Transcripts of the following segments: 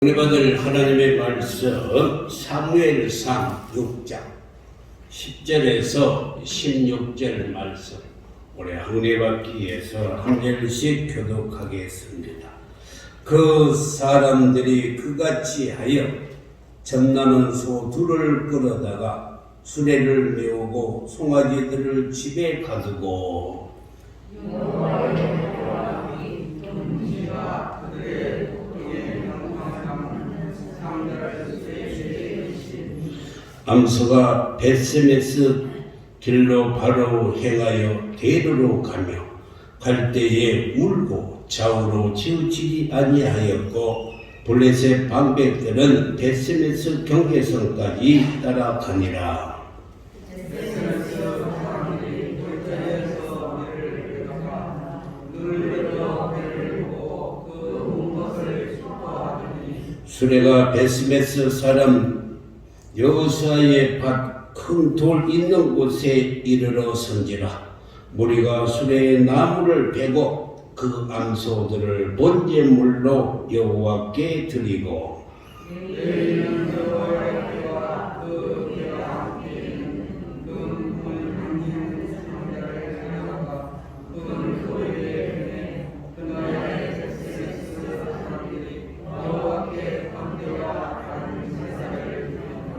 은혜 받을 하나님의 말씀 사무엘상 6장 10절에서 16절 말씀 올해 은혜 받기 위해서 한 절씩 교독하겠습니다. 그 사람들이 그같이 하여 점나는 소 둘을 끌어다가 수레를 메우고 송아지들을 집에 가두고 암소가 벳세메스 길로 바로 행하여 대로로 가며 갈 때에 울고 좌우로 치우치지 아니하였고 블레셋 방백들은 벳세메스 경계선까지 따라가니라. 수레가 벳세메스 사람 여호수아의 밭 큰 돌 있는 곳에 이르러 선지라. 무리가 수레의 나무를 베고 그 암소들을 번제물로 여호와께 드리고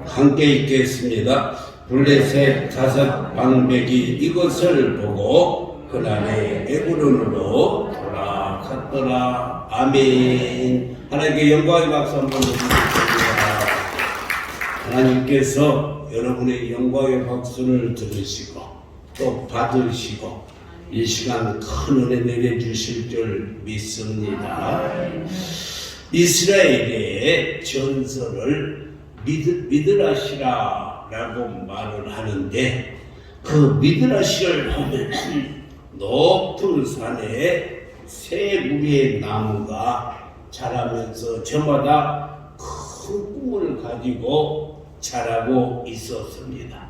함께 읽겠습니다. 블레셋 다섯 방백이 이것을 보고 그날에 에브론으로 돌아갔더라. 아멘. 하나님께 영광의 박수 한번 드리겠습니다. 하나님께서 여러분의 영광의 박수를 들으시고 또 받으시고 이 시간 큰 은혜 내려주실 줄 믿습니다. 이스라엘의 전설을 미드라시라라고 말을 하는데 그 미드라시를 보면 높은 산에 세 무리의 나무가 자라면서 저마다 큰 꿈을 가지고 자라고 있었습니다.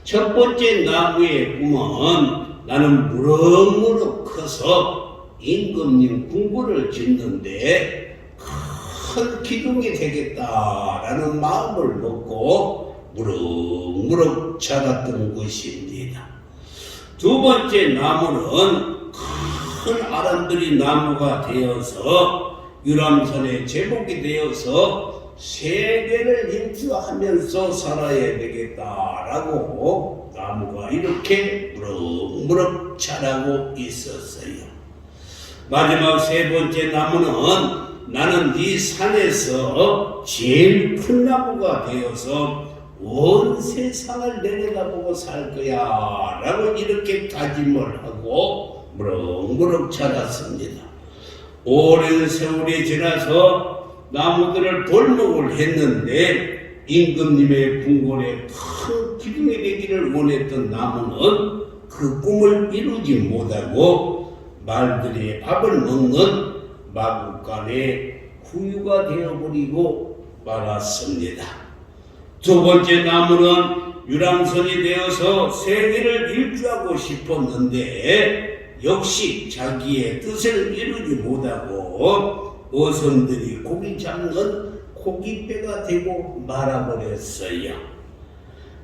첫 번째 나무의 꿈은 나는 무럭무럭 커서 임금님 궁궐을 짓는데 큰 기둥이 되겠다라는 마음을 먹고 무럭무럭 자랐던 것입니다. 두 번째 나무는 큰 아람들이 나무가 되어서 유람선의 제목이 되어서 세계를 인수하면서 살아야 되겠다라고 나무가 이렇게 무럭무럭 자라고 있었어요. 마지막 세 번째 나무는 나는 이 산에서 제일 큰 나무가 되어서 온 세상을 내려다보고 살 거야 라고 이렇게 다짐을 하고 무럭무럭 자랐습니다. 오랜 세월이 지나서 나무들을 돌목을 했는데 임금님의 궁궐에 큰 기둥이 되기를 원했던 나무는 그 꿈을 이루지 못하고 말들이 밥을 먹는 마구간에 구유가 되어버리고 말았습니다. 두 번째 나무는 유람선이 되어서 세계를 일주하고 싶었는데 역시 자기의 뜻을 이루지 못하고 어선들이 고기 잡는 고깃배가 되고 말아버렸어요.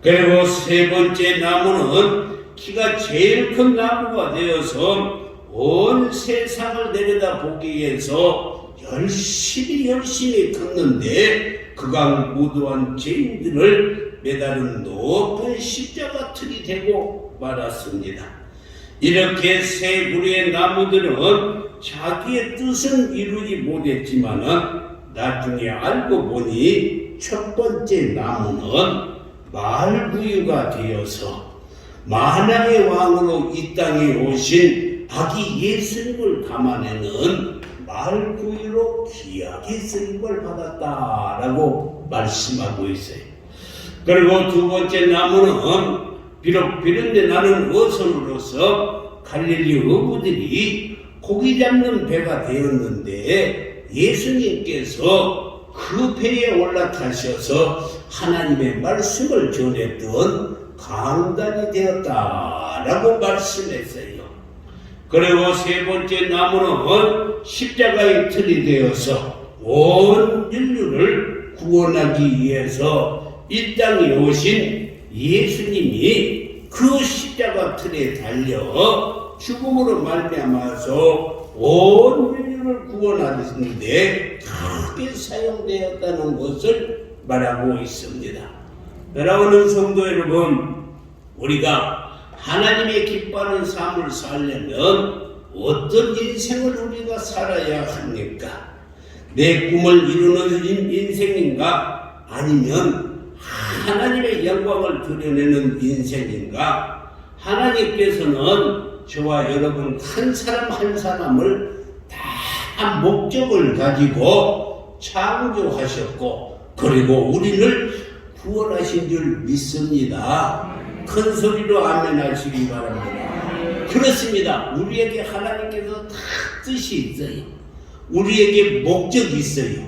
그리고 세 번째 나무는 키가 제일 큰 나무가 되어서 온 세상을 내려다보기 위해서 열심히 걷는데 그강무도한 죄인들을 매다른 높은 십자가 틀이 되고 말았습니다. 이렇게 세 무리의 나무들은 자기의 뜻은 이루지 못했지만은 나중에 알고 보니 첫 번째 나무는 말구유가 되어서 만왕의 왕으로 이 땅에 오신 아기 예수님을 담아내는 말구유로 귀하게 쓰임을 받았다라고 말씀하고 있어요. 그리고 두 번째 나무는 비록 비런데 나는 어선으로서 갈릴리 어부들이 고기 잡는 배가 되었는데 예수님께서 그 배에 올라타셔서 하나님의 말씀을 전했던 강단이 되었다라고 말씀했어요. 그리고 세 번째 나무는 십자가의 틀이 되어서 온 인류를 구원하기 위해서 이 땅에 오신 예수님이 그 십자가 틀에 달려 죽음으로 말미암아서 온 인류를 구원하는데 크게 사용되었다는 것을 말하고 있습니다. 사랑하는 성도 여러분, 우리가 하나님의 기뻐하는 삶을 살려면 어떤 인생을 우리가 살아야 합니까? 내 꿈을 이루는 인생인가? 아니면 하나님의 영광을 드러내는 인생인가? 하나님께서는 저와 여러분 한 사람 한 사람을 다 목적을 가지고 창조하셨고, 그리고 우리를 구원하신 줄 믿습니다. 큰 소리로 아멘 하시기 바랍니다. 그렇습니다. 우리에게 하나님께서 다 뜻이 있어요. 우리에게 목적이 있어요.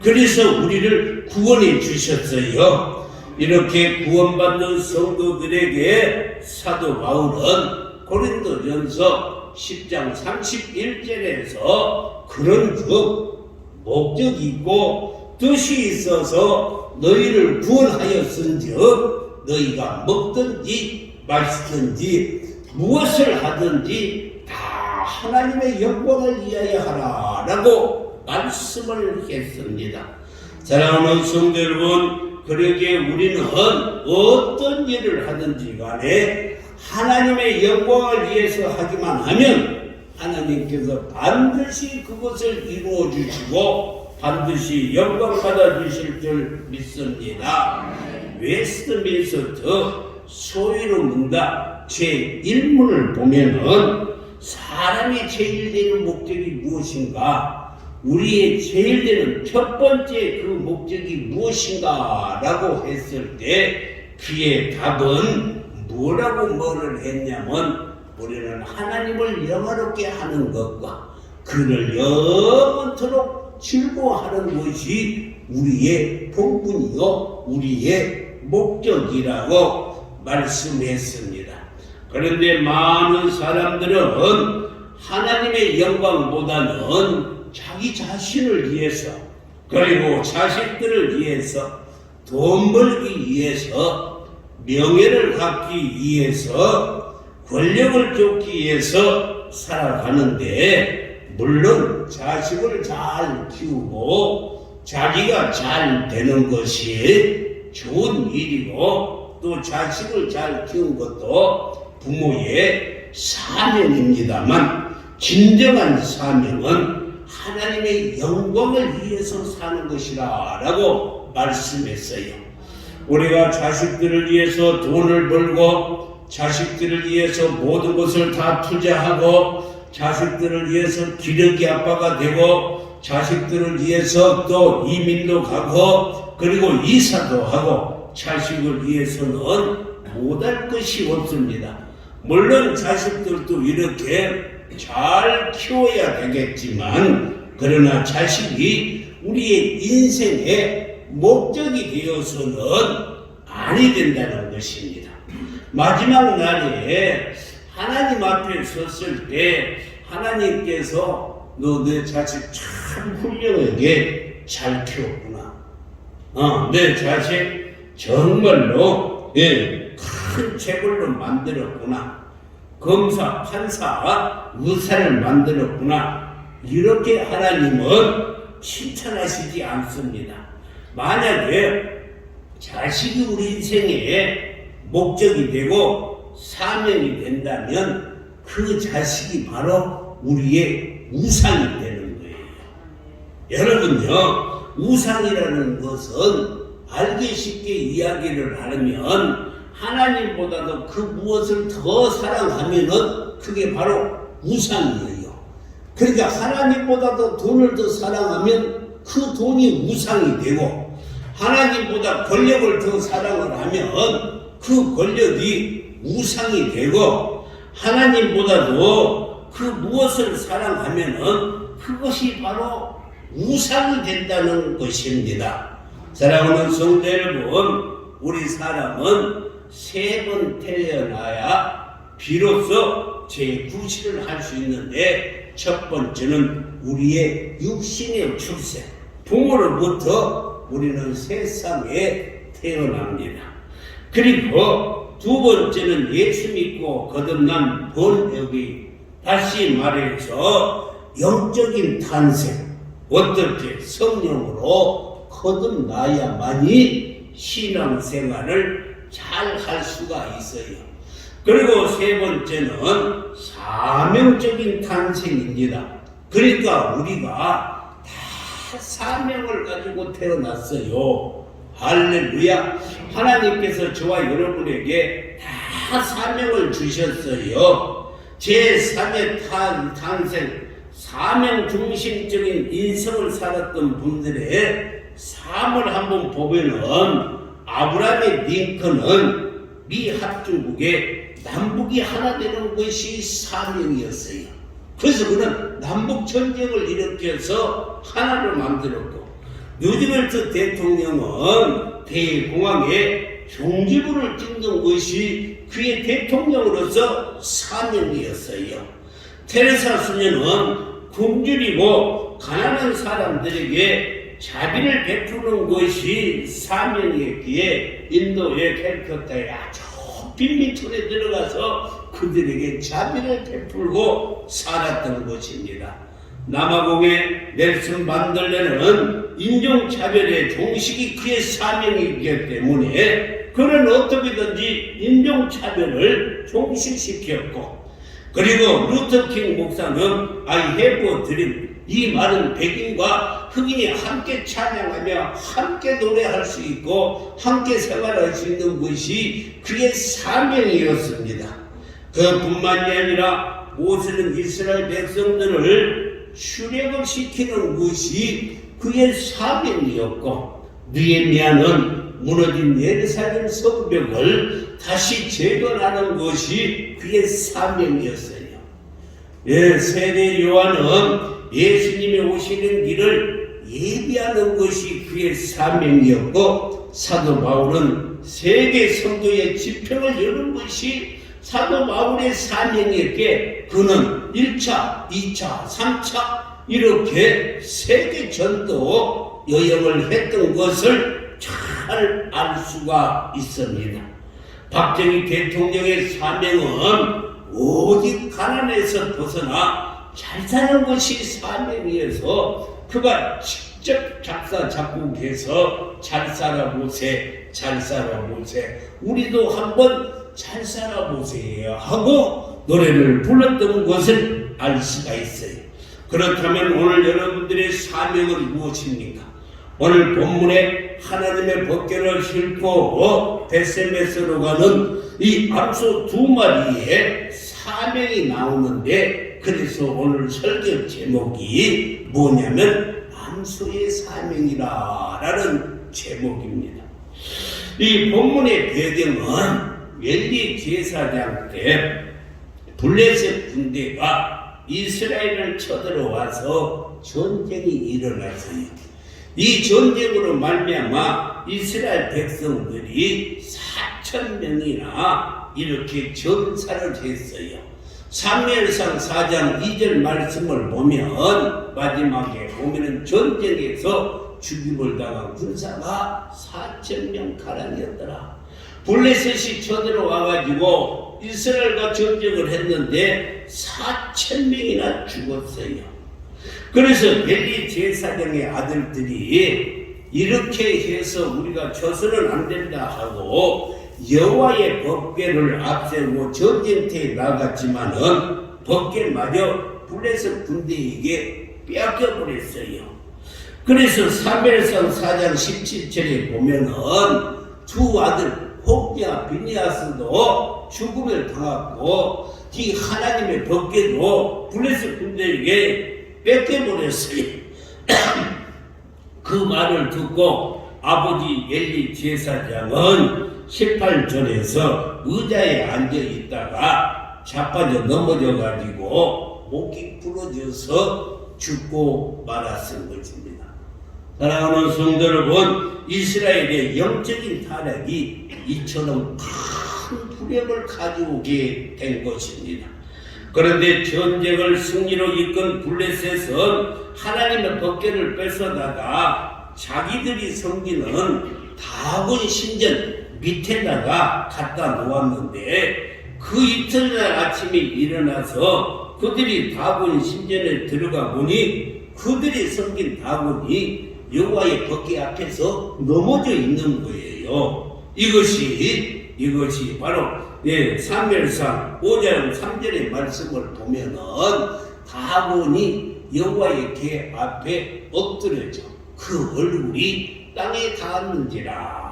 그래서 우리를 구원해 주셨어요. 이렇게 구원받는 성도들에게 사도 바울은 고린도전서 10장 31절에서 그런 목적이 있고 뜻이 있어서 너희를 구원하였은즉 너희가 먹든지 마시든지 무엇을 하든지 다 하나님의 영광을 위하여 하라 라고 말씀을 했습니다. 사랑하는 성도 여러분, 그러기에 우리는 어떤 일을 하든지 간에 하나님의 영광을 위해서 하기만 하면 하나님께서 반드시 그것을 이루어 주시고 반드시 영광 받아 주실 줄 믿습니다. 웨스트민스터 소위로 문답 제1문을 보면은 사람이 제일 되는 목적이 무엇인가? 우리의 제일 되는 첫 번째 그 목적이 무엇인가? 라고 했을 때 그의 답은 뭐라고 뭐를 했냐면 우리는 하나님을 영화롭게 하는 것과 그를 영원토록 즐거워하는 것이 우리의 본분이요 우리의 목적이라고 말씀했습니다. 그런데 많은 사람들은 하나님의 영광보다는 자기 자신을 위해서 그리고 자식들을 위해서 돈 벌기 위해서 명예를 갖기 위해서 권력을 쫓기 위해서 살아가는데 물론 자식을 잘 키우고 자기가 잘 되는 것이 좋은 일이고 또 자식을 잘 키운 것도 부모의 사명입니다만 진정한 사명은 하나님의 영광을 위해서 사는 것이라 라고 말씀했어요. 우리가 자식들을 위해서 돈을 벌고 자식들을 위해서 모든 것을 다 투자하고 자식들을 위해서 기러기 아빠가 되고 자식들을 위해서 또 이민도 가고 그리고 이사도 하고 자식을 위해서는 못할 것이 없습니다. 물론 자식들도 이렇게 잘 키워야 되겠지만 그러나 자식이 우리의 인생의 목적이 되어서는 아니 된다는 것입니다. 마지막 날에 하나님 앞에 섰을 때 하나님께서 너 내 자식 참 훌륭하게 잘 키웠구나. 내 자식 정말로 큰 재벌로 만들었구나. 검사, 판사, 의사를 만들었구나. 이렇게 하나님은 칭찬하시지 않습니다. 만약에 자식이 우리 인생의 목적이 되고 사명이 된다면 그 자식이 바로 우리의 우상이 되는 거예요. 여러분요, 우상이라는 것은 알기 쉽게 이야기를 하면 하나님보다도 그 무엇을 더 사랑하면은 그게 바로 우상이에요. 그러니까 하나님보다도 돈을 더 사랑하면 그 돈이 우상이 되고 하나님보다 권력을 더 사랑을 하면 그 권력이 우상이 되고 하나님보다도 그 무엇을 사랑하면은 그것이 바로 우상이 된다는 것입니다. 사랑하는 성도 여러분, 우리 사람은 세 번 태어나야 비로소 제9시를 할 수 있는데 첫 번째는 우리의 육신의 출생, 부모로부터 우리는 세상에 태어납니다. 그리고 두 번째는 예수 믿고 거듭난 번역이, 다시 말해서 영적인 탄생, 어떻게 성령으로 거듭나야만이 신앙생활을 잘 할 수가 있어요. 그리고 세 번째는 사명적인 탄생입니다. 그러니까 우리가 다 사명을 가지고 태어났어요. 할렐루야. 하나님께서 저와 여러분에게 다 사명을 주셨어요. 제3의 탄생, 사명 중심적인 인생을 살았던 분들의 삶을 한번 보면은, 아브라함의 링컨은 미 합중국의 남북이 하나 되는 것이 사명이었어요. 그래서 그는 남북 전쟁을 일으켜서 하나를 만들었고, 루즈벨트 대통령은 대공황에 종지부를 찍는 것이 그의 대통령으로서 사명이었어요. 테레사 수녀는 굶주리고 가난한 사람들에게 자비를 베푸는 것이 사명이었기에 인도의 캘커타에 아주 빈민촌에 들어가서 그들에게 자비를 베풀고 살았던 것입니다. 남아공의 넬슨 만델라는 인종차별의 종식이 그의 사명이기 때문에 그는 어떻게든지 인종차별을 종식시켰고, 그리고 루터킹 목사는 I have a dream, 이 말은 백인과 흑인이 함께 찬양하며 함께 노래할 수 있고 함께 생활할 수 있는 것이 그의 사명이었습니다. 그뿐만이 아니라 모세는 이스라엘 백성들을 출애굽시키는 것이 그의 사명이었고, 느헤미야는 무너진 예루살렘 성벽을 다시 재건하는 것이 그의 사명이었어요. 세례 요한은 예수님이 오시는 길을 예비하는 것이 그의 사명이었고, 사도 바울은 세계 성도의 집회를 여는 것이 사도 바울의 사명이었기에 그는 1차, 2차, 3차 이렇게 세계 전도 여행을 했던 것을 잘 알 수가 있습니다. 박정희 대통령의 사명은 오직 가난에서 벗어나 잘 사는 것이 사명이어서 그가 직접 작사 작곡해서 잘 살아보세, 잘 살아보세, 우리도 한번 잘 살아보세요 하고 노래를 불렀던 것을 알 수가 있어요. 그렇다면 오늘 여러분들의 사명은 무엇입니까? 오늘 본문에 하나님의 법궤를 싣고 베세메스로 가는 이 암소 2마리의 사명이 나오는데, 그래서 오늘 설교 제목이 뭐냐면 암소의 사명이라 라는 제목입니다. 이 본문의 배경은 엘리 제사장 때 블레셋 군대가 이스라엘을 쳐들어와서 전쟁이 일어났어요. 이 전쟁으로 말미암아 이스라엘 백성들이 4,000명이나 이렇게 전사를 했어요. 사무엘상 4장 2절 말씀을 보면 마지막에 보면은 전쟁에서 죽임을 당한 군사가 4,000명 가량이었더라. 블레셋이 쳐들어와가지고 이스라엘과 전쟁을 했는데 4,000명이나 죽었어요. 그래서 엘리 제사장의 아들들이 이렇게 해서 우리가 져서는 안 된다 하고 여호와의 법궤를 앞세우고 전쟁터에 나갔지만은 법궤마저 블레셋 군대에게 빼앗겨버렸어요. 그래서 사무엘상 4장 17절에 보면은 두 아들 홉냐 비니아스도 죽음을 당했고 이 하나님의 법궤도 블레셋 군대에게 뺏겨버렸어요. 그 말을 듣고 아버지 엘리 제사장은 18절에서 의자에 앉아있다가 자빠져 넘어져가지고 목이 부러져서 죽고 말았을 것입니다. 사랑하는 성도 여러분, 이스라엘의 영적인 타락이 이처럼 큰 불행을 가져오게 된 것입니다. 그런데 전쟁을 승리로 이끈 블레셋은 하나님의 법궤를 뺏어다가 자기들이 섬기는 다곤 신전 밑에다가 갖다 놓았는데, 그 이튿날 아침에 일어나서 그들이 다곤 신전에 들어가 보니 그들이 섬긴 다곤이 여호와의 법궤 앞에서 넘어져 있는 거예요. 이것이 바로 사무엘상 5장 3절의 말씀을 보면은 다곤이 여호와의 궤 앞에 엎드려져 그 얼굴이 땅에 닿았는지라.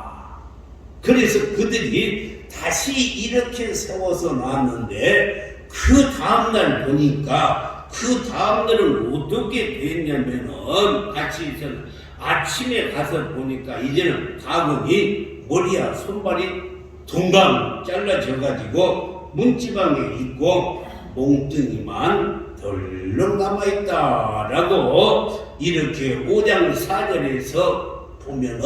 그래서 그들이 다시 이렇게 세워서 놨는데, 그 다음날 보니까 그 다음날은 어떻게 됐냐면은, 같이 아침에 가서 보니까 이제는 다곤이 머리와 손발이 둥강 잘라져 가지고 문지방에 있고 몽둥이만 덜렁 남아있다라고, 이렇게 5장 4절에서 보면은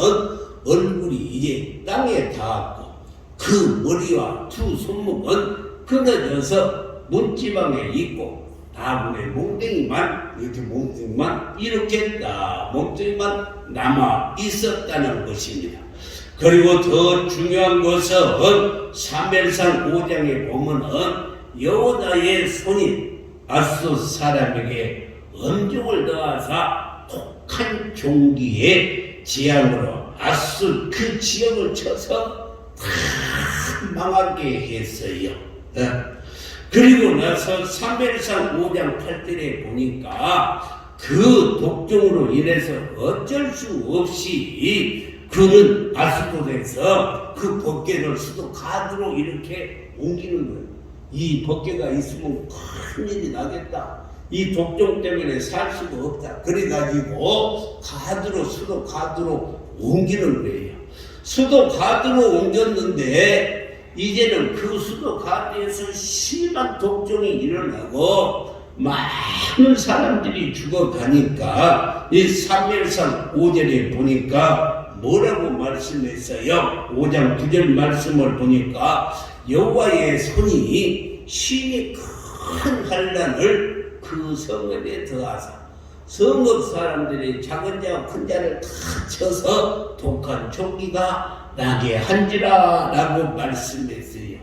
얼굴이 이제 땅에 닿았고 그 머리와 두 손목은 끊어져서 문지방에 있고 다분의 몽둥이만 이렇게 몽둥이만 남아 있었다는 것입니다. 그리고 더 중요한 것은 사무엘상 5장에 보면은 여호다의 손이 아수 사람에게 엄중을 더하사 독한 종기의 재앙으로 아수 그 지역을 쳐서 다 망하게 했어요. 그리고 나서 사무엘상 5장 8절에 보니까 그 독종으로 인해서 어쩔 수 없이 그는 아스돗에서 그 법궤를 수도 가드로 이렇게 옮기는 거예요. 이 법궤가 있으면 큰일이 나겠다. 이 독종 때문에 살 수가 없다. 그래가지고 수도 가드로 옮기는 거예요. 수도 가드로 옮겼는데 이제는 그 수도 가드에서 심한 독종이 일어나고 많은 사람들이 죽어가니까 이 사무엘상 5절에 보니까 뭐라고 말씀했어요? 5장 9절 말씀을 보니까 여호와의 손이 심히 큰 환난을 그 성읍에 더하사 성읍 사람들이 작은 자와 큰 자를 다 쳐서 독한 총기가 나게 한지라 라고 말씀했어요.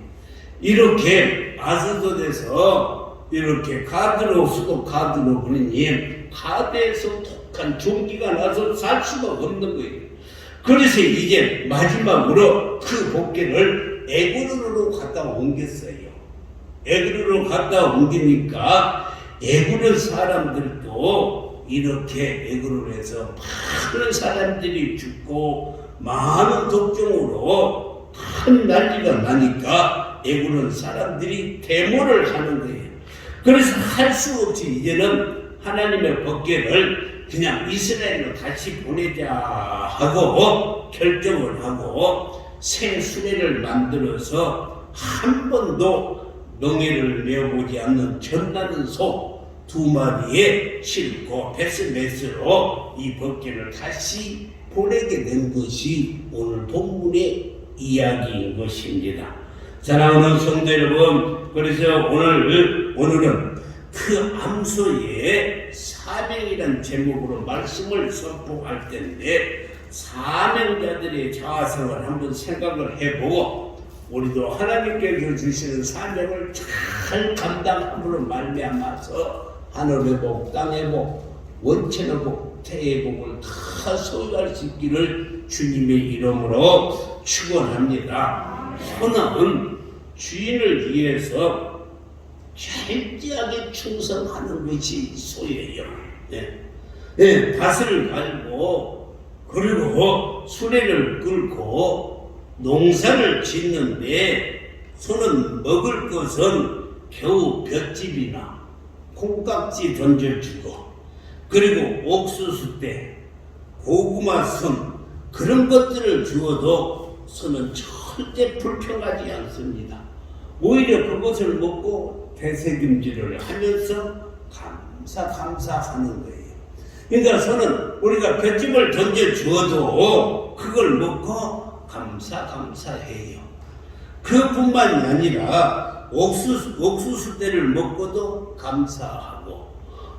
이렇게 아스돗에서 이렇게 수도 가드로 보니 가드에서 독한 총기가 나서 살 수가 없는 거예요. 그래서 이제 마지막으로 그 법궤를 에그로로 갖다 옮겼어요. 에그로로 갖다 옮기니까 에그로 사람들도 이렇게 에그로로 해서 많은 사람들이 죽고 많은 독종으로 큰 난리가 나니까 에그로 사람들이 데모를 하는 거예요. 그래서 할 수 없이 이제는 하나님의 법궤를 그냥 이스라엘로 다시 보내자 하고 결정을 하고 새 수레를 만들어서 한 번도 명예를 내어보지 않는 전나는 소 2마리에 싣고 베스메스로 이 법궤를 다시 보내게 된 것이 오늘 본문의 이야기인 것입니다. 사랑하는 성도 여러분, 그래서 오늘은 그 암소의 사명이라는 제목으로 말씀을 선포할 텐데, 사명자들의 자아성을 한번 생각을 해보고 우리도 하나님께서 주시는 사명을 잘 감당함으로 말미암아서 하늘의 복, 땅의 복, 원천의 복, 태의 복을 다 소유할 수 있기를 주님의 이름으로 축원합니다. 소는 주인을 위해서 철저하게 충성하는 것이 소예요. 밭을 갈고 그리고 수레를 끌고 농사를 짓는데 소는 먹을 것은 겨우 볏짚이나 콩깍지 던져주고, 그리고 옥수수 때 고구마 순 그런 것들을 주어도 소는 절대 불평하지 않습니다. 오히려 그것을 먹고 되새김질을 하면서 감사하는 거예요. 그러니까 소는 우리가 볏짚을 던져주어도 그걸 먹고 감사해요. 그뿐만이 아니라 옥수수 때를 먹고도 감사하고,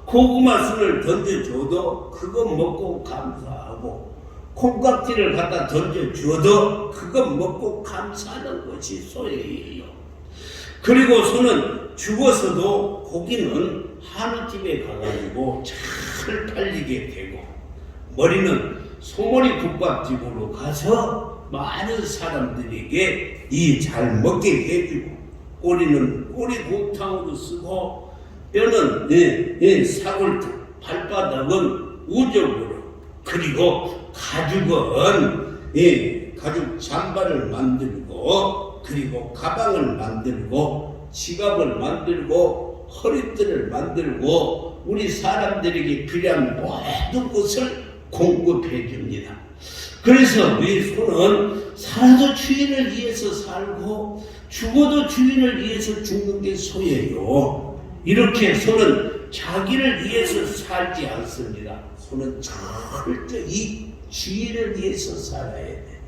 고구마 순을 던져줘도 그거 먹고 감사하고, 콩깍지를 갖다 던져줘도 그거 먹고 감사하는 것이 소예요. 그리고 소는 죽어서도 고기는 한우집에 가가지고 잘 팔리게 되고, 머리는 소머리 국밥집으로 가서 많은 사람들에게 이 잘 먹게 해주고, 꼬리는 꼬리곰탕으로 쓰고, 뼈는 사골, 발바닥은 우적으로, 그리고 가죽은 가죽 잠바를 만들고, 그리고 가방을 만들고, 지갑을 만들고, 허리띠를 만들고, 우리 사람들에게 필요한 모든 것을 공급해 줍니다. 그래서 우리 소는 살아도 주인을 위해서 살고 죽어도 주인을 위해서 죽는 게 소예요. 이렇게 소는 자기를 위해서 살지 않습니다. 소는 철저히 주인을 위해서 살아야 돼.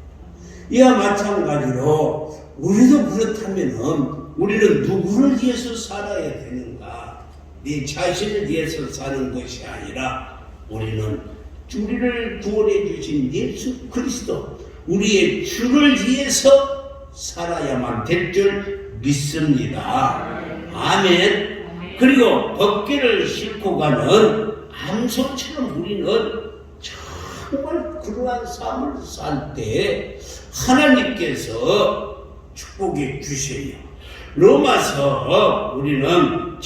이와 마찬가지로 우리도 그렇다면은 우리는 누구를 위해서 살아야 되는가? 네 자신을 위해서 사는 것이 아니라 우리는 우리를 구원해 주신 예수 그리스도, 우리의 주를 위해서 살아야만 될 줄 믿습니다. 아멘. 그리고 법궤를 싣고 가는 암소처럼 우리는 정말 그러한 삶을 살 때 하나님께서 축복해 주셔요. 로마서 우리는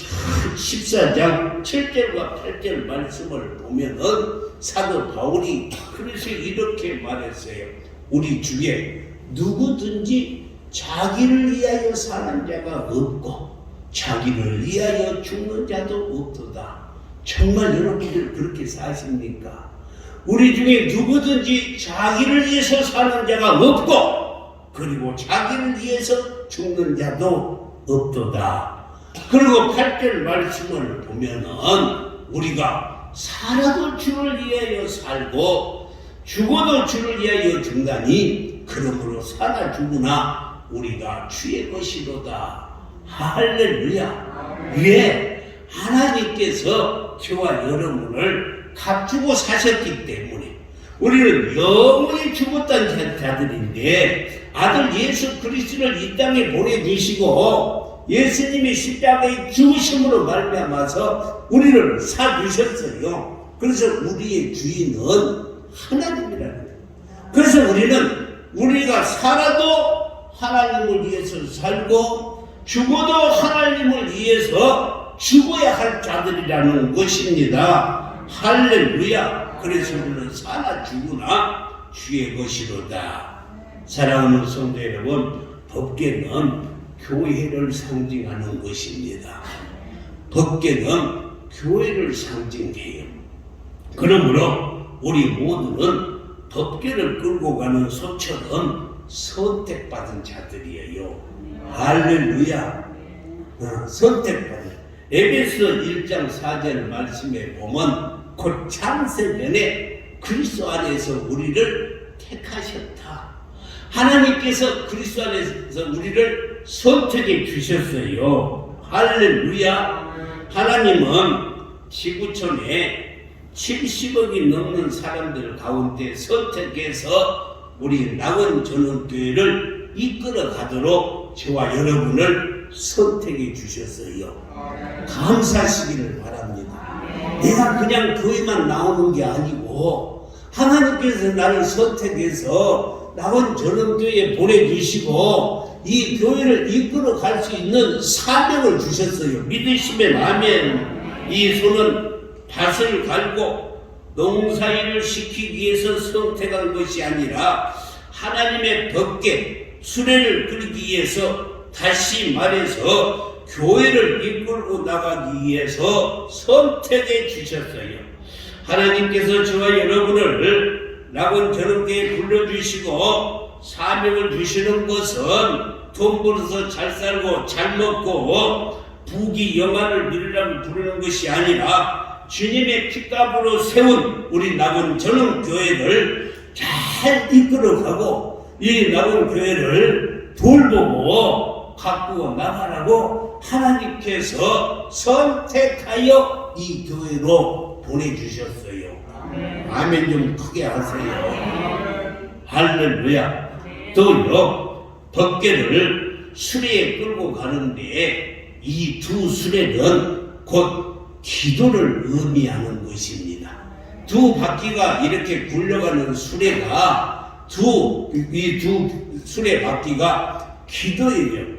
14장 7절과 8절 말씀을 보면은 사도 바울이 그래서 이렇게 말했어요. 우리 중에 누구든지 자기를 위하여 사는 자가 없고 자기를 위하여 죽는 자도 없도다. 정말 여러분들 그렇게 사십니까? 우리 중에 누구든지 자기를 위해서 사는 자가 없고 그리고 자기를 위해서 죽는 자도 없도다. 그리고 8절 말씀을 보면은 우리가 살아도 주를 위하여 살고 죽어도 주를 위하여 죽다니 그러므로 살아 죽으나 우리가 주의 것이로다. 할렐루야. 왜? 하나님께서 저와 여러분을 값주고 사셨기 때문에 우리는 영원히 죽었던 자들인데 아들 예수 그리스도를 이 땅에 보내주시고 예수님이 십자가에 죽으심으로 말미암아서 우리를 사주셨어요. 그래서 우리의 주인은 하나님이라는 거예요. 그래서 우리가 살아도 하나님을 위해서 살고 죽어도 하나님을 위해서 죽어야 할 자들이라는 것입니다. 할렐루야. 그래서 우리는 살아 죽으나 주의 것이로다. 사랑하는 성도 여러분, 법궤는 교회를 상징하는 것입니다. 법궤는 교회를 상징해요. 그러므로 우리 모두는 법궤를 끌고 가는 소처럼 선택받은 자들이에요. 할렐루야. 선택받은. 에베소 1장 4절 말씀에 보면 곧 창세 전에 그리스도 안에서 우리를 택하셨다. 하나님께서 그리스도 안에서 우리를 선택해 주셨어요. 할렐루야. 하나님은 지구촌에 70억이 넘는 사람들 가운데 선택해서 우리 낙원전원교회를 이끌어 가도록 저와 여러분을 선택해 주셨어요. 감사하시기를 바랍니다. 내가 그냥 교회만 나오는 게 아니고 하나님께서 나를 선택해서 낙원전원교회에 보내주시고 이 교회를 이끌어 갈 수 있는 사명을 주셨어요. 믿으시면 아멘. 이 손은 밭을 갈고 농사일을 시키기 위해서 선택한 것이 아니라 하나님의 법궤 수레를 끌기 위해서, 다시 말해서 교회를 이끌고 나가기 위해서 선택해 주셨어요. 하나님께서 저와 여러분을 낙원전원교회에 불러주시고 사명을 주시는 것은 돈 벌어서 잘 살고 잘 먹고 부귀 영화를 누리라고 부르는 것이 아니라 주님의 피값으로 세운 우리 낙원전원교회를 잘 이끌어가고 이 낙원교회를 돌보고 가꾸어 나가라고 하나님께서 선택하여 이 교회로 보내주셨어요. 아멘 좀 크게 하세요. 할렐루야. 또요, 덮개를 수레에 끌고 가는데 이 두 수레는 곧 기도를 의미하는 것입니다. 두 바퀴가 이렇게 굴러가는 수레가 이 두 수레 바퀴가 기도예요.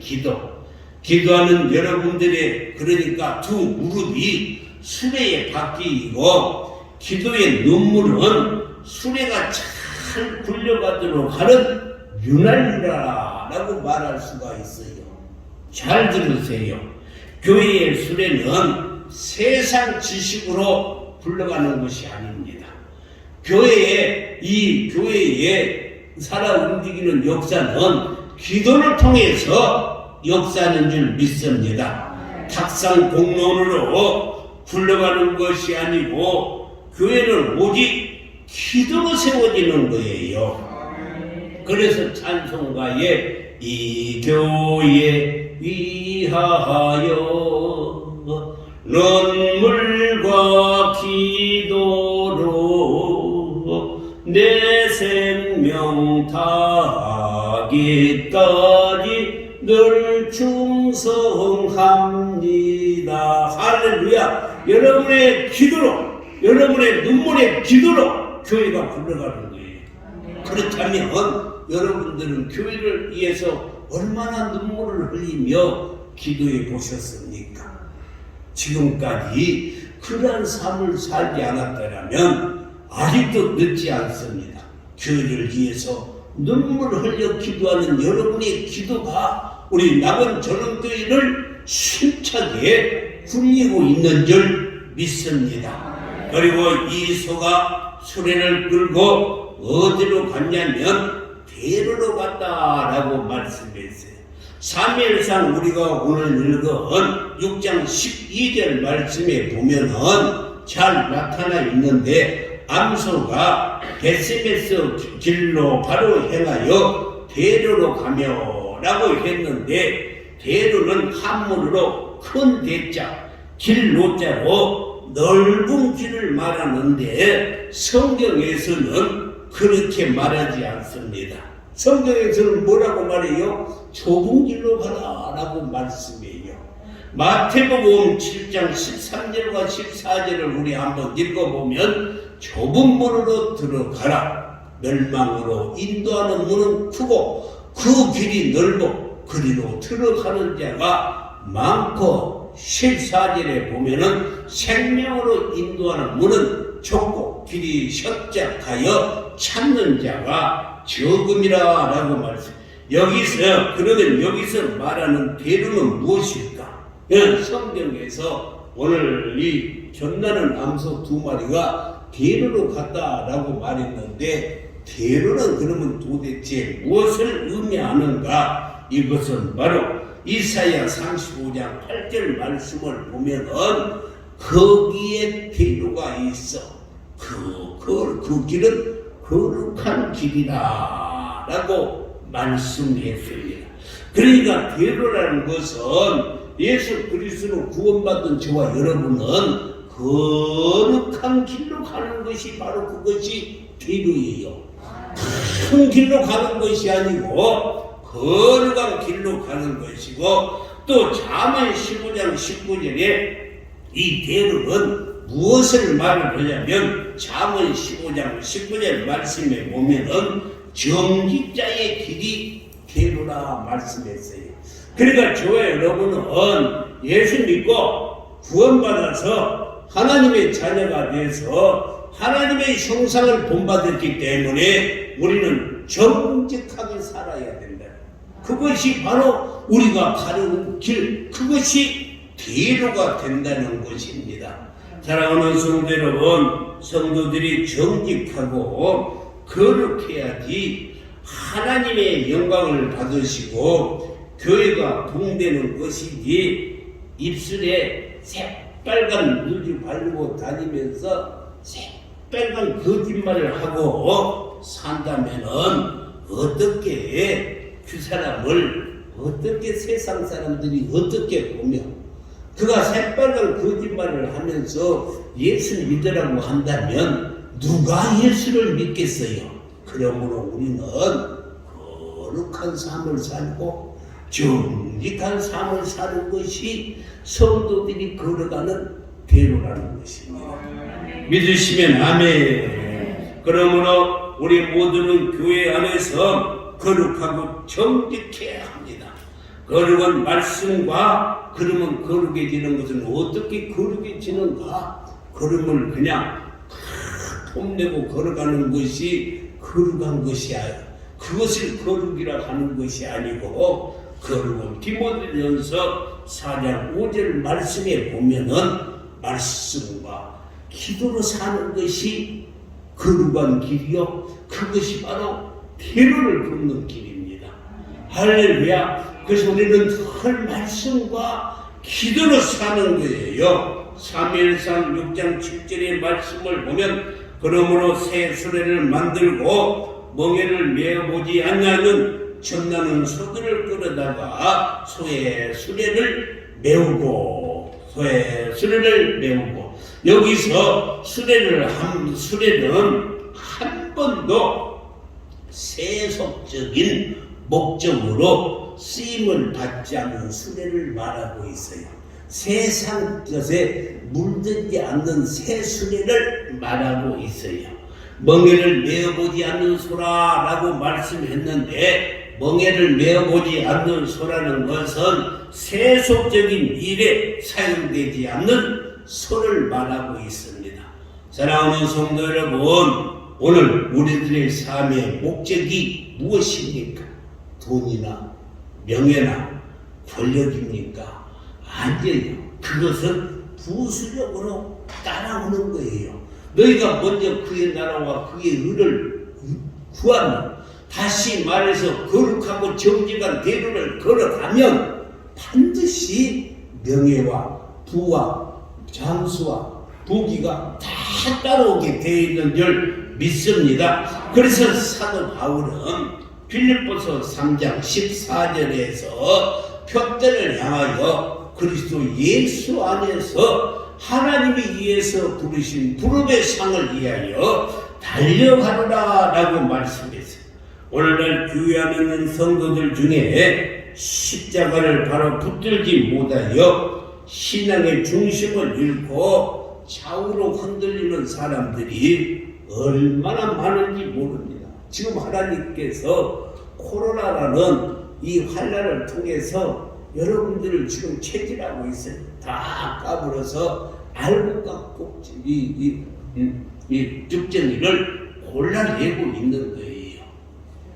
기도하는 여러분들의 그러니까 두 무릎이 수레의 바퀴이고 기도의 눈물은 수레가 잘 굴려가도록 하는 윤활유라라고 말할 수가 있어요. 잘 들으세요. 교회의 수레는 세상 지식으로 굴러가는 것이 아닙니다. 교회에 살아 움직이는 역사는 기도를 통해서 역사하는 줄 믿습니다. 탁상 공론으로 굴러가는 것이 아니고 교회는 오직 기도로 세워지는 거예요. 그래서 찬송가에 이 교회 위하여 눈물과 기도로 내 생명 다하기까지 늘 충성합니다. 할렐루야. 여러분의 기도로, 여러분의 눈물의 기도로 교회가 굴러가는 거예요. 그렇다면 여러분들은 교회를 위해서 얼마나 눈물을 흘리며 기도해 보셨습니까? 지금까지 그러한 삶을 살지 않았다면 아직도 늦지 않습니다. 교회를 위해서 눈물을 흘려 기도하는 여러분의 기도가 우리 남은 전원교회를 힘차게 굴리고 있는 줄 믿습니다. 그리고 이소가 수레를 끌고 어디로 갔냐면 베로로 갔다라고 말씀했어요. 사무엘상 우리가 오늘 읽은 6장 12절 말씀에 보면은 잘 나타나 있는데 암소가 베스메스 길로 바로 행하여 베로로 가며라고 했는데 베로는 한문으로 큰 대자 길로자로 넓은 길을 말하는데 성경에서는 그렇게 말하지 않습니다. 성경에서는 뭐라고 말해요? 좁은 길로 가라라고 말씀해요. 마태복음 7장 13절과 14절을 우리 한번 읽어보면 좁은 문으로 들어가라. 멸망으로 인도하는 문은 크고 그 길이 넓어 그리로 들어가는 자가 많고 14절에 보면은 생명으로 인도하는 문은 좁고 길이 협착하여 찾는 자가 적음이라라고 말씀. 그러면 여기서 말하는 베로는 무엇일까? 성경에서 오늘 이 전나는 암소 2마리가 베로로 갔다라고 말했는데 베로는 그러면 도대체 무엇을 의미하는가? 이것은 바로 이사야 35장 8절 말씀을 보면은 거기에 베로가 있어. 그 길은 거룩한 길이다 라고 말씀했습니다. 그러니까 베로라는 것은 예수 그리스도로 구원받은 저와 여러분은 거룩한 길로 가는 것이 바로 그것이 베로예요. 큰 길로 가는 것이 아니고 거룩한 길로 가는 것이고 또 잠언 15장 19절에 이 베로는 무엇을 말을 하냐면 잠언 15장 19절 말씀에 보면은 정직자의 길이 베로라 말씀했어요. 그러니까 저와 여러분은 예수 믿고 구원받아서 하나님의 자녀가 돼서 하나님의 형상을 본받았기 때문에 우리는 정직하게 살아야 된다. 그것이 바로 우리가 가는 길, 그것이 베로가 된다는 것입니다. 사랑하는 성도 여러분, 성도들이 정직하고 거룩해야지 하나님의 영광을 받으시고 교회가 부흥되는 것이지 입술에 새빨간 물질 바르고 다니면서 새빨간 거짓말을 하고 산다면은 어떻게 그 사람을 어떻게 세상 사람들이 어떻게 보며 그가 새빨간 거짓말을 하면서 예수 믿으라고 한다면 누가 예수를 믿겠어요? 그러므로 우리는 거룩한 삶을 살고 정직한 삶을 사는 것이 성도들이 걸어가는 대로라는 것입니다. 믿으시면 아멘. 그러므로 우리 모두는 교회 안에서 거룩하고 정직해야 합니다. 거룩은 말씀과 그러면 거룩해지는 것은 어떻게 거룩해지는가? 걸음을 그냥 폼내고 걸어가는 것이 거룩한 것이 아니에요. 그것을 거룩이라 하는 것이 아니고 거룩은 디모데전서 4장 5절 말씀에 보면은 말씀과 기도로 사는 것이 거룩한 길이요. 그것이 바로 대로를 걷는 길입니다. 할렐루야. 그래서 우리는 늘 말씀과 기도로 사는 거예요. 사무엘상 6장 7절의 말씀을 보면 그러므로 새 수레를 만들고 멍에를 메어보지 않냐는 전나는 소들을 끌어다가 소의 수레를 메우고 여기서 수레는 한 번도 세속적인 목적으로 쓰임을 받지 않는 수레를 말하고 있어요. 세상 것에 물들지 않는 새 수레를 말하고 있어요. 멍에를 메어보지 않는 소라라고 말씀했는데 멍에를 메어보지 않는 소라는 것은 세속적인 일에 사용되지 않는 소를 말하고 있습니다. 사랑하는 성도 여러분, 오늘 우리들의 삶의 목적이 무엇입니까? 돈이나 명예나 권력입니까? 아니에요. 그것은 부수적으로 따라오는 거예요. 너희가 먼저 그의 나라와 그의 의를 구하면, 다시 말해서 거룩하고 정직한 대로를 걸어가면 반드시 명예와 부와 장수와 부귀가 다 따라오게 되어 있는 줄 믿습니다. 그래서 사도 바울은 빌립보서 3장 14절에서 표대를 향하여 그리스도 예수 안에서 하나님이 위해서 부르신 부름의 상을 위하여 달려가노라 라고 말씀했어요. 오늘날 교회 안에 있는 성도들 중에 십자가를 바로 붙들지 못하여 신앙의 중심을 잃고 좌우로 흔들리는 사람들이 얼마나 많은지 모릅니다. 지금 하나님께서 코로나라는 이 환난을 통해서 여러분들을 지금 체질하고 있어요. 다 까불어서 알고 깎고 이 죽정이를 골라내고 있는 거예요.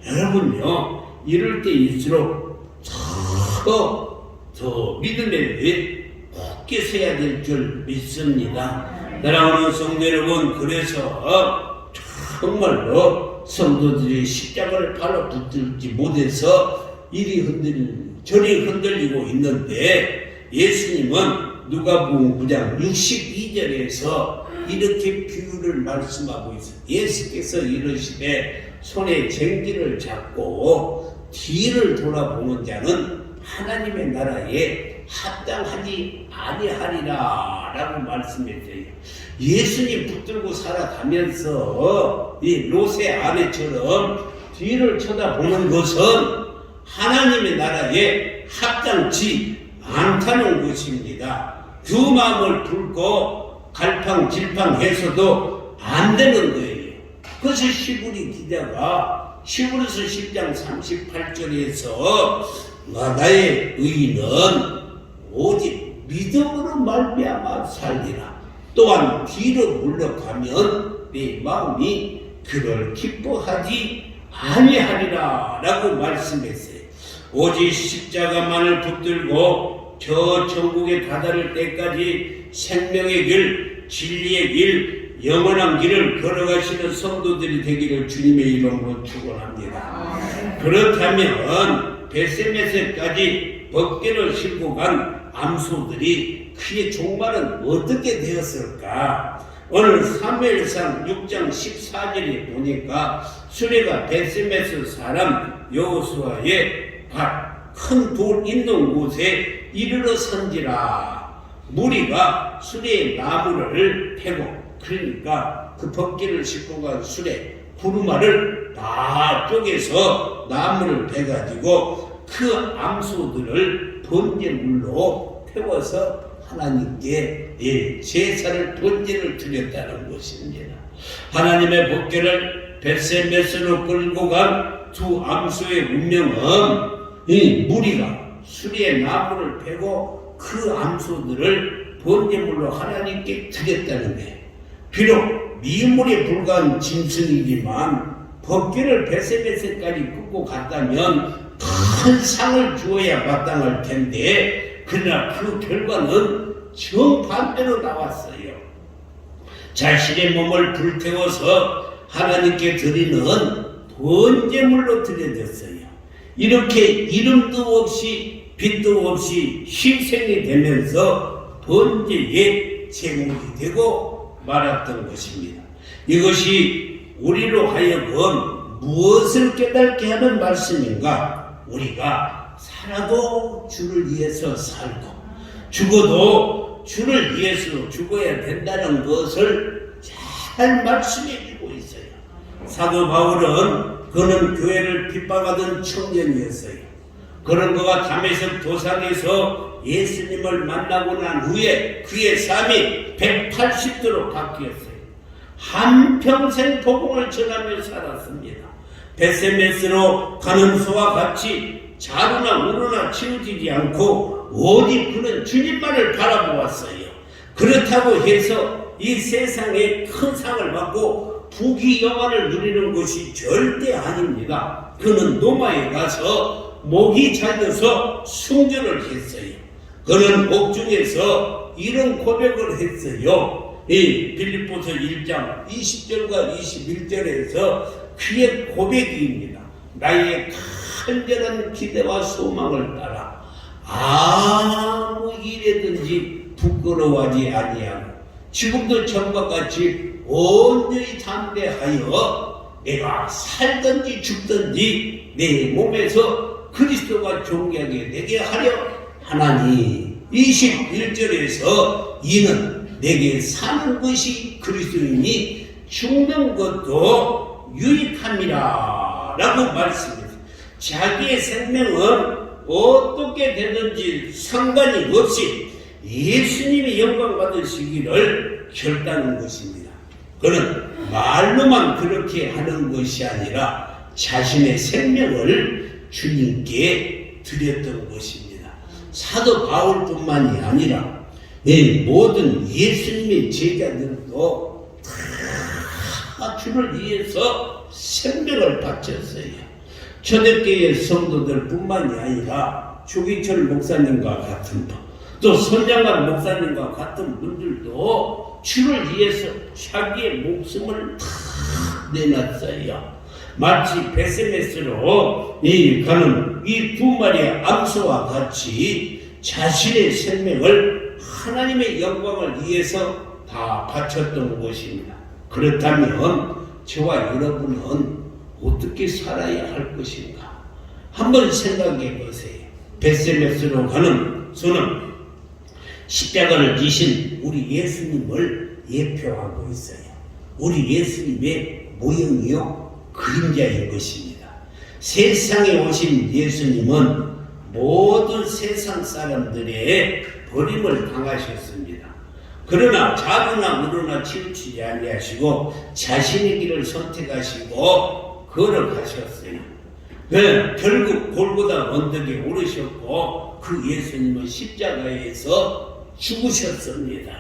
여러분요, 이럴 때일수록 더 믿음에 굳게 서야 될 줄 믿습니다. 사랑하는 성도 여러분, 그래서 정말로 성도들이 십자가를 바로 붙들지 못해서 이리 저리 흔들리고 있는데, 예수님은 누가복음 9장 62절에서 이렇게 비유를 말씀하고 있어요. 예수께서 이르시되 손에 쟁기를 잡고 뒤를 돌아보는 자는 하나님의 나라에 합당하지 아니하리라 라고 말씀했어요. 예수님 붙들고 살아가면서 이 로세 아내처럼 뒤를 쳐다보는 것은 하나님의 나라에 합당치 않다는 것입니다. 그 마음을 품고 갈팡질팡해서도 안 되는 거예요. 그래서 시부리 기자가 시부리서 10장 38절에서 나의 의인은 오직 믿음으로 말미암아 살리라. 또한 뒤로 물러가면 내 마음이 그를 기뻐하지 아니하리라 라고 말씀했어요. 오직 십자가만을 붙들고 저 천국에 다다를 때까지 생명의 길, 진리의 길, 영원한 길을 걸어가시는 성도들이 되기를 주님의 이름으로 축원합니다. 그렇다면 벳세메세까지 벗개를 싣고 간 암소들이 그의 종말은 어떻게 되었을까? 오늘 사무엘상 6장 14절에 보니까 수레가 벳세메스 사람 여호수아의 밭 큰 돌 있는 곳에 이르러 선지라. 무리가 수레에 나무를 패고, 그러니까 그 벗기를 싣고 간 수레 구루마를 다 쪼개서 나무를 베가지고 그 암소들을 번제물로 태워서 하나님께 제사를 번제를 드렸다는 것입니다. 하나님의 법궤를 벳세메스로 끌고 간 두 암소의 운명은 이 무리가 수레에 나무를 베고 그 암소들을 번제물로 하나님께 드렸다는 거예요. 비록 미물에 불과한 짐승이지만 법궤를 벳세메스까지 끌고 갔다면 큰 상을 주어야 마땅할 텐데, 그러나 그 결과는 정반대로 나왔어요. 자신의 몸을 불태워서 하나님께 드리는 번제물로 드려졌어요. 이렇게 이름도 없이 빛도 없이 희생이 되면서 번제의 제목이 되고 말았던 것입니다. 이것이 우리로 하여금 무엇을 깨닫게 하는 말씀인가? 우리가 살아도 주를 위해서 살고 죽어도 주를 위해서 죽어야 된다는 것을 잘 말씀해 주고 있어요. 사도 바울은 그는 교회를 핍박하던 청년이었어요. 그런 그가 다메섹 도상에서 예수님을 만나고 난 후에 그의 삶이 180도로 바뀌었어요. 한평생 복음을 전하며 살았습니다. 벳세메스로 가는 소와 같이 자루나 우루나 치우치지 않고 오직 그는 주님만을 바라보았어요. 그렇다고 해서 이 세상에 큰 상을 받고 부귀 영화를 누리는 것이 절대 아닙니다. 그는 로마에 가서 목이 잘려서 순교를 했어요. 그는 옥중에서 이런 고백을 했어요. 이 빌립보서 1장 20절과 21절에서 그의 고백입니다. 나의 간절한 기대와 소망을 따라 아무 일에든지 부끄러워하지 아니하고 지금도 전과 같이 온전히 담대하여 내가 살든지 죽든지 내 몸에서 그리스도가 존귀하게 되게 하려 하나니. 21절에서 이는 내게 사는 것이 그리스도이니 죽는 것도 유익함이라 라고 말씀했습니다. 자기의 생명은 어떻게 되든지 상관이 없이 예수님이 영광 받으시기를 결단한 것입니다. 그는 말로만 그렇게 하는 것이 아니라 자신의 생명을 주님께 드렸던 것입니다. 사도 바울뿐만이 아니라 모든 예수님의 제자들도 다 주를 위해서 생명을 바쳤어요. 초대교회 성도들 뿐만이 아니라 조기철 목사님과 같은 분, 또 손장관 목사님과 같은 분들도 주를 위해서 자기의 목숨을 다 내놨어요. 마치 벳세메스로 가는 이 두 마리의 암소와 같이 자신의 생명을 하나님의 영광을 위해서 다 바쳤던 것입니다. 그렇다면 저와 여러분은 어떻게 살아야 할 것인가? 한번 생각해 보세요. 벳세메스로 가는 소는 십자가를 지신 우리 예수님을 예표하고 있어요. 우리 예수님의 모형이요 그림자인 것입니다. 세상에 오신 예수님은 모든 세상 사람들의 버림을 당하셨습니다. 그러나 자루나 우루나 치우치지 아니하시고 자신의 길을 선택하시고 걸어가셨어요. 결국 골고다 언덕에 오르셨고 그 예수님은 십자가에서 죽으셨습니다.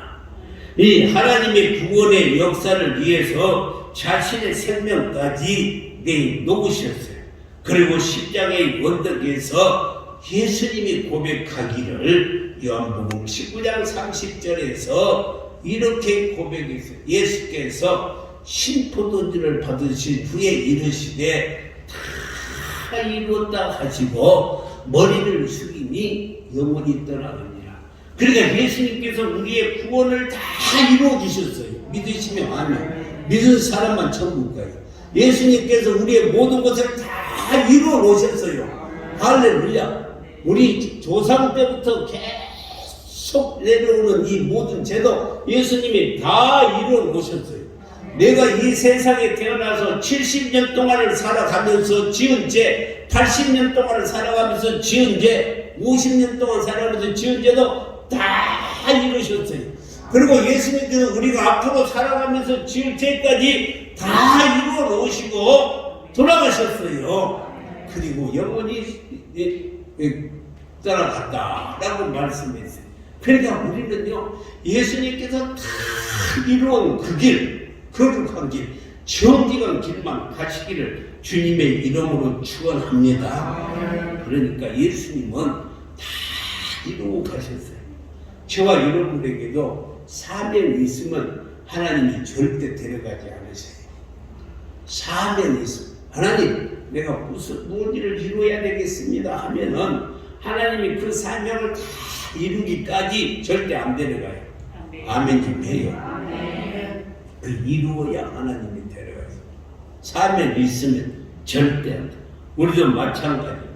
이 하나님의 구원의 역사를 위해서 자신의 생명까지 내놓으셨어요. 그리고 십자가의 언덕에서 예수님이 고백하기를 요한복음 19장 30절에서 이렇게 고백했어요. 예수께서 신포도주를 받으신 후에 이르시되 다 이루었다 하시고 머리를 숙이니 영원히 떠나느니라. 그러니까 예수님께서 우리의 구원을 다 이루어 주셨어요. 믿으시면 아멘. 믿은 사람만 천국 가요. 예수님께서 우리의 모든 것을 다 이루어 놓으셨어요. 할렐루야. 우리 조상 때부터 계속 내려오는 이 모든 제도 예수님이 다 이루어 놓으셨어요. 내가 이 세상에 태어나서 70년 동안을 살아가면서 지은 죄, 80년 동안을 살아가면서 지은 죄, 50년 동안 살아가면서 지은 죄도 다 이루셨어요. 그리고 예수님께서 우리가 앞으로 살아가면서 지을 죄까지 다 이루어 놓으시고 돌아가셨어요. 그리고 영원히 따라갔다라고 말씀했어요. 그러니까 우리는요, 예수님께서 다 이루은 그 길, 거룩한 길, 정직한 길만 가시기를 주님의 이름으로 축원합니다. 그러니까 예수님은 다 이루고 가셨어요. 저와 여러분에게도 사명이 있으면 하나님이 절대 데려가지 않으세요. 사명이 있으면 하나님, 내가 무슨 일을 이루어야 되겠습니다 하면은 하나님이 그 사명을 다 이루기까지 절대 안 데려가요. 아멘 좀 해요. 그 이루어야 하나님이 데려가요. 사명이 있으면 절대 안 돼. 우리도 마찬가지입니다.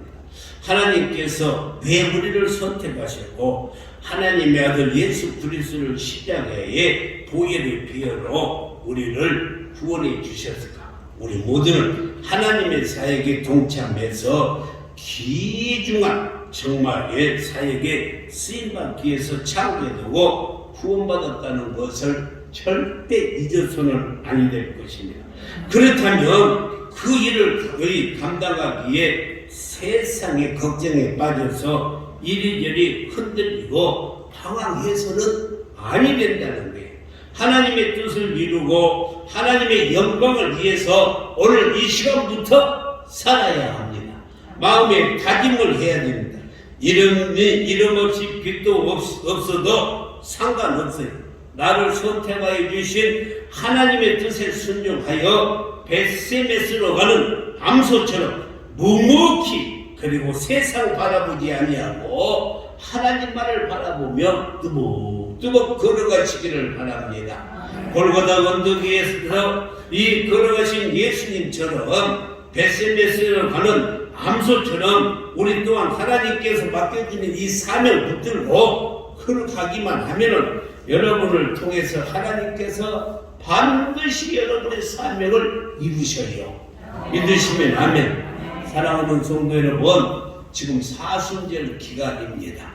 하나님께서 왜 우리를 선택하셨고 하나님의 아들 예수 그리스도를 십자가에 보혈의 피로 우리를 구원해 주셨을까? 우리 모두는 하나님의 사역에 동참해서 귀중한 정말의 사역에 쓰임받기 위해서 창조되고 구원받았다는 것을 절대 잊어서는 아니 될 것입니다. 그렇다면 그 일을 거의 감당하기에 세상의 걱정에 빠져서 이리저리 흔들리고 방황해서는 아니 된다는 거예요. 하나님의 뜻을 이루고 하나님의 영광을 위해서 오늘 이 시간부터 살아야 합니다. 마음에 다짐을 해야 됩니다. 이름 없이 빛도 없어도 상관없어요. 나를 선택하여 주신 하나님의 뜻에 순종하여 벳세메스로 가는 암소처럼 묵묵히 그리고 세상 바라보지 아니하고 하나님만을 바라보며 뜨벅뜨벅 걸어가시기를 바랍니다. 골고다 언덕 위에서 이 걸어가신 예수님처럼 벳세메스로 가는 암소처럼 우리 또한 하나님께서 맡겨주는 이 사명 붙들고 걸어가기만 하면은 여러분을 통해서 하나님께서 반드시 여러분의 사명을 이루셔요. 믿으시면 아멘. 사랑하는 성도 여러분, 지금 사순절 기간입니다.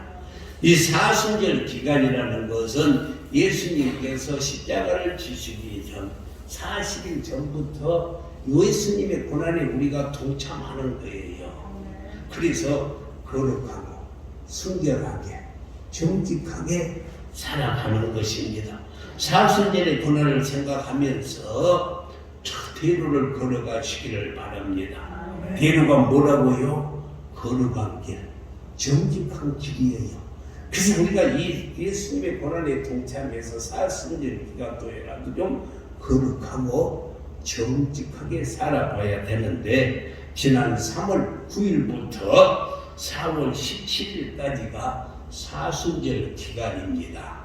이 사순절 기간이라는 것은 예수님께서 십자가를 지시기 전 40일 전부터 예수님의 고난에 우리가 동참하는 거예요. 그래서 거룩하고 순결하게 정직하게 살아가는 것입니다. 사순절의 고난을 생각하면서 대로를 걸어가시기를 바랍니다. 대로가 뭐라고요? 거룩한 길, 정직한 길이에요. 그래서 우리가 이 예수님의 고난에 동참해서 사순절 기간도에라도 좀 거룩하고 정직하게 살아봐야 되는데 지난 3월 9일부터 4월 17일까지가 사순절 기간입니다.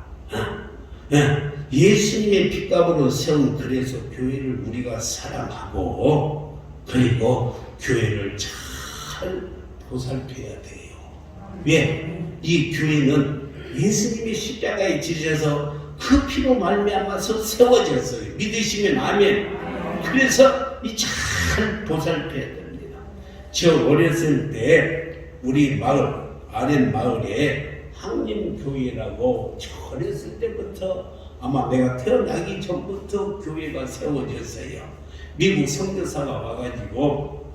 예수님의 핏값으로 세운 그래서 교회를 우리가 사랑하고 그리고 교회를 잘 보살펴야 돼요. 왜? 이 교회는 예수님의 십자가에 지셔서 그 피로 말미암아서 세워졌어요. 믿으시면 아멘. 그래서 이 잘 보살펴야 됩니다. 저 어렸을 때 우리 마을 아랫 마을에 항림교회라고 저 어렸을 때부터 아마 내가 태어나기 전부터 교회가 세워졌어요. 미국 선교사가 와가지고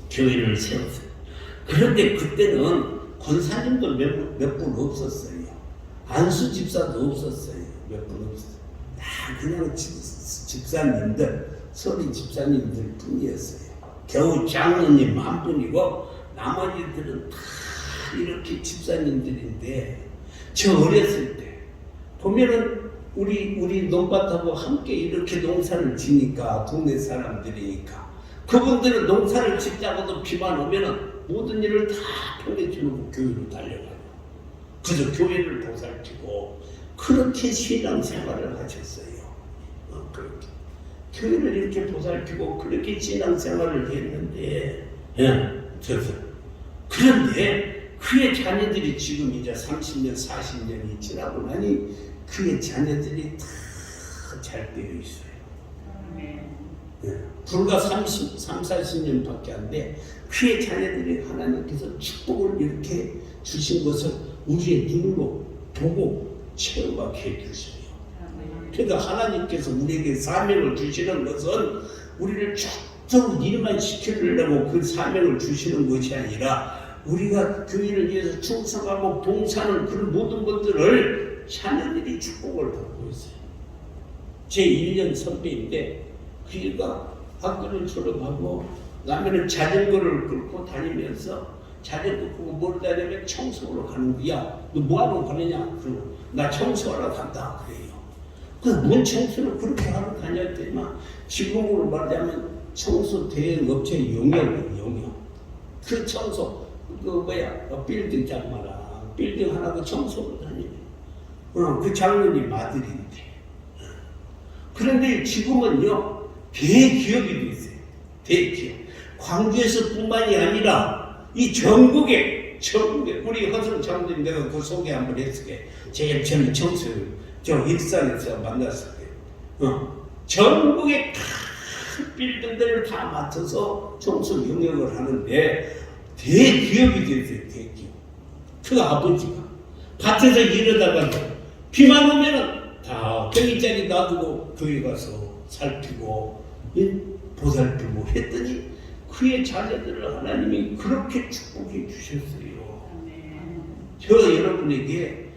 교회를 세웠어요. 그런데 그때는 권사님도 몇 분 없었어요. 안수 집사도 없었어요. 몇 분 없었어요. 다 그냥 집사님들, 서리 집사님들 뿐이었어요. 겨우 장로님 한 분이고 나머지들은 다 이렇게 집사님들인데 저 어렸을 때 보면은 우리 논밭하고 함께 이렇게 농사를 지니까 동네 사람들이니까 그분들은 농사를 짓자고도 비만 오면은 모든 일을 다 보내주고 교회로 달려가요. 그래서 교회를 보살피고 그렇게 신앙생활을 하셨어요. 그렇게 교회를 이렇게 보살피고 그렇게 신앙생활을 했는데 그런데 그의 자녀들이 지금 이제 30년, 40년이 지나고 나니 그의 자녀들이 다 잘 되어 있어요. 네. 불과 40년밖에 안 돼. 그의 자녀들이 하나님께서 축복을 이렇게 주신 것을 우리의 눈으로 보고 체험하게 해주세요. 그러니까 하나님께서 우리에게 사명을 주시는 것은 우리를 쭉 일만 시키려고 그 사명을 주시는 것이 아니라 우리가 교회를 위해서 충성하고 봉사하는 그런 모든 것들을 자녀들이 축복을 받고 있어요. 제 1년 선배인데 그가 학교를 졸업하고 나면은 자전거를 끌고 다니면서 자전거 끌고 뭘 다니면 청소하러 가는 거야. 너 뭐하러 가느냐? 그러고 나 청소하러 간다 그래요. 뭔 청소를 그렇게 하러 다녔더니만 지금으로 말하자면 청소 대행 업체 용역이에요. 그 청소 빌딩 장마라 빌딩 하나 그 청소로 다니네. 그 장로님 아들인데. 그런데 지금은요 대기업이 돼 있어요. 대기업. 광주에서뿐만이 아니라 이 전국에 우리 허성 장로님 내가 그 소개 한번 했을게. 제일 처음에 청소를 저 일산에서 만났을 때 전국의 큰 빌딩들을 다 맡아서 청소 영역을 하는데 대기업이 돼 있어요. 대기업. 그 아버지가 밭에서 일하다가 비만 오면은 다 병이짜리 놔두고 교회 가서 살피고 보살피고 했더니 그의 자녀들을 하나님이 그렇게 축복해 주셨어요. 저 여러분에게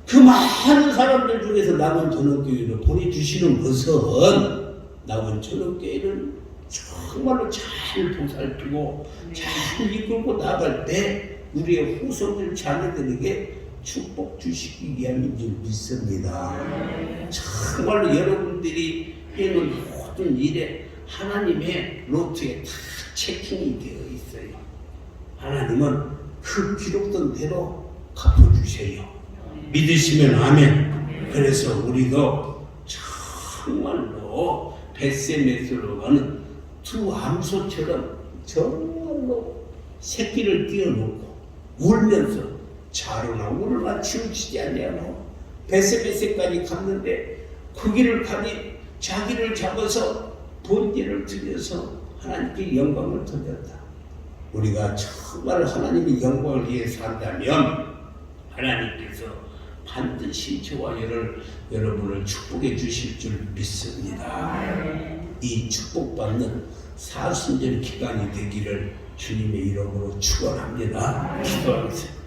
그 많은 사람들 중에서 남은 전원교회를 보내주시는 것은 남은 전원교회를 정말로 잘 보살피고 잘 이끌고 나갈 때 우리의 후손들 자녀들에게 축복 주시기 위함인 줄 믿습니다. 정말로 여러분들이 하는 모든 일에 하나님의 노트에 다 체킹이 되어 있어요. 하나님은 그 기록된 대로 갚아주세요. 믿으시면 아멘. 그래서 우리도 정말로 벳세메스로 가는 두 암소처럼 정말로 새끼를 띄워놓고 울면서 자루나 울으나 치우치지 아니하고 벳세메스까지 갔는데 그 길을 가니 자기를 잡아서 본때를 들여서 하나님께 영광을 돌렸다. 우리가 정말 하나님의 영광을 위해 산다면 하나님께서 반드시 저와 여러분을 축복해 주실 줄 믿습니다. 이 축복받는 사순절 기간이 되기를 주님의 이름으로 축원합니다. 기도하겠습니다.